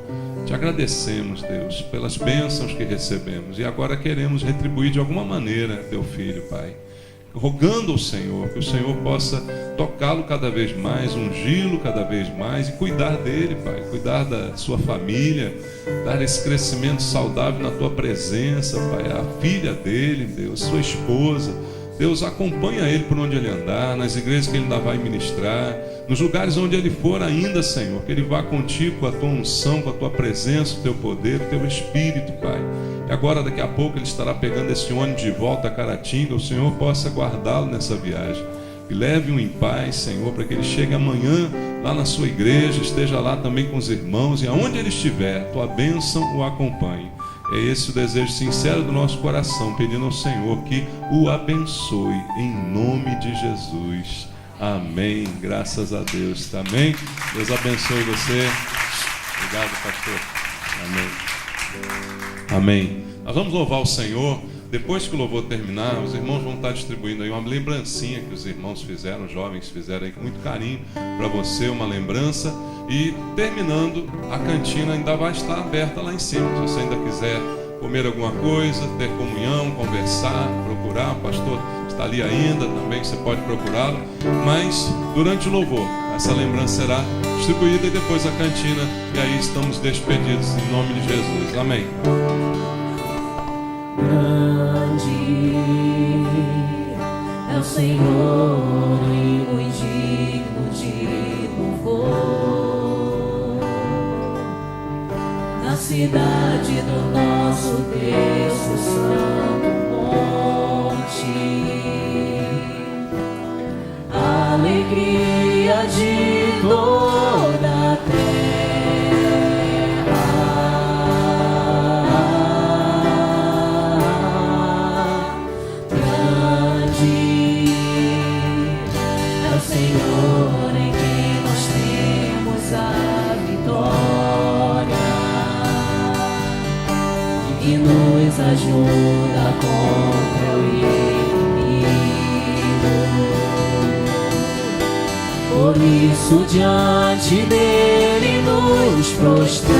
B: Te agradecemos, Deus, pelas bênçãos que recebemos, e agora queremos retribuir de alguma maneira teu filho, Pai, rogando ao Senhor que o Senhor possa tocá-lo cada vez mais, ungí-lo cada vez mais e cuidar dele, Pai, cuidar da sua família, dar esse crescimento saudável na tua presença, Pai, a filha dele, Deus, sua esposa. Deus, acompanha ele por onde ele andar, nas igrejas que ele ainda vai ministrar, nos lugares onde ele for ainda, Senhor, que ele vá contigo com a tua unção, com a tua presença, o teu poder, o teu Espírito, Pai. E agora, daqui a pouco, ele estará pegando esse ônibus de volta a Caratinga. O Senhor possa guardá-lo nessa viagem. E leve-o em paz, Senhor, para que ele chegue amanhã lá na sua igreja, esteja lá também com os irmãos, e aonde ele estiver, tua bênção o acompanhe. É esse o desejo sincero do nosso coração, pedindo ao Senhor que o abençoe, em nome de Jesus. Amém. Graças a Deus. Amém. Deus abençoe você. Obrigado, pastor. Amém. Amém. Nós vamos louvar o Senhor. Depois que o louvor terminar, os irmãos vão estar distribuindo aí uma lembrancinha que os irmãos fizeram, os jovens fizeram aí com muito carinho para você, uma lembrança. E terminando, a cantina ainda vai estar aberta lá em cima. Se você ainda quiser comer alguma coisa, ter comunhão, conversar, procurar, o pastor está ali ainda também, você pode procurá-lo. Mas durante o louvor, essa lembrança será distribuída e depois a cantina. E aí estamos despedidos em nome de Jesus. Amém.
C: Grande é o Senhor e muito digno de louvor. Na cidade do nosso Deus, o santo monte, a alegria de toda a terra. Senhor, em quem nós temos a vitória e que nos ajuda contra o inimigo. Por isso, diante dele nos prostramos.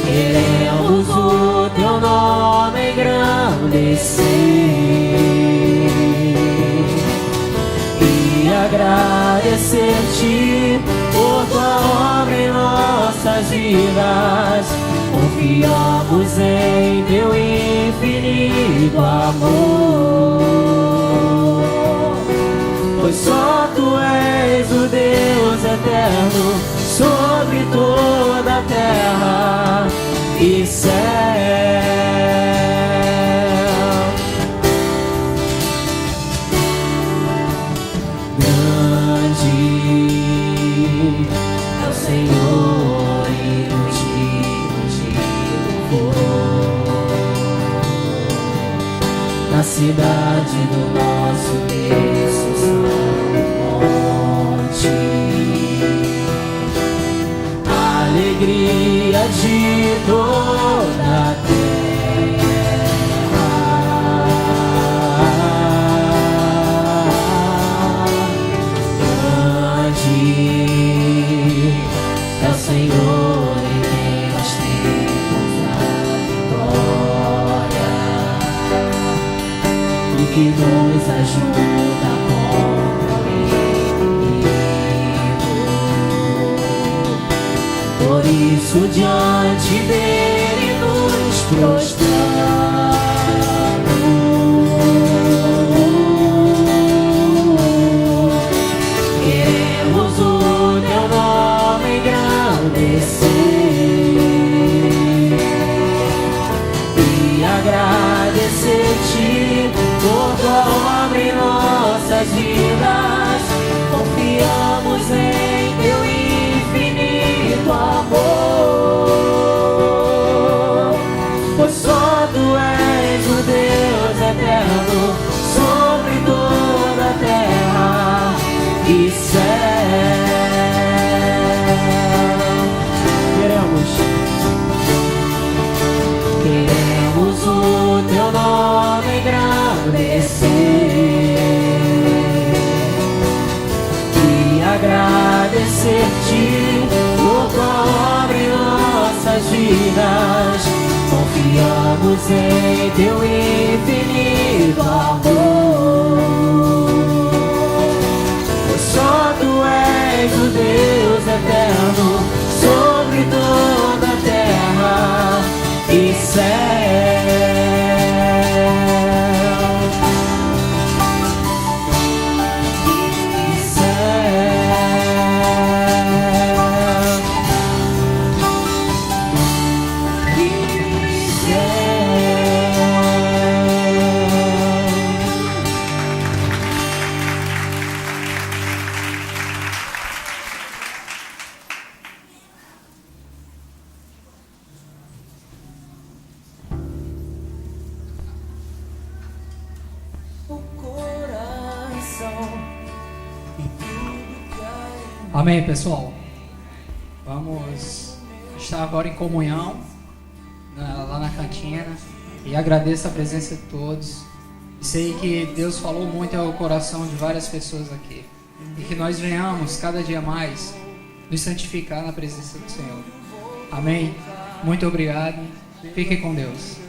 C: Queremos o teu nome engrandecer e agradecer-te por tua vidas, confiamos em teu infinito amor. Pois só tu és o Deus eterno sobre toda a terra e céu. Grande é o Senhor e digno de louvor. Na cidade do nosso Deus, santo monte, alegria de toda a terra. Grande é o Senhor em quem nós temos a vitória, e que nos ajuda contra o inimigo. Por isso diante dele nos prostramos. Queremos o teu nome engrandecer e agradecer-te por tua obra em nossas vidas. Confiamos em teu infinito amor, pois só tu és o Deus eterno sobre toda a terra e céu. Queremos o teu nome engrandecer e agradecer-te por tua obra em nossas vidas. Confiamos em teu infinito amor, pois só tu és o Deus eterno sobre toda a terra e céu.
D: Amém, pessoal. Vamos estar agora em comunhão lá na cantina e agradeço a presença de todos. E sei que Deus falou muito ao coração de várias pessoas aqui e que nós venhamos cada dia mais nos santificar na presença do Senhor. Amém? Muito obrigado. Fiquem com Deus.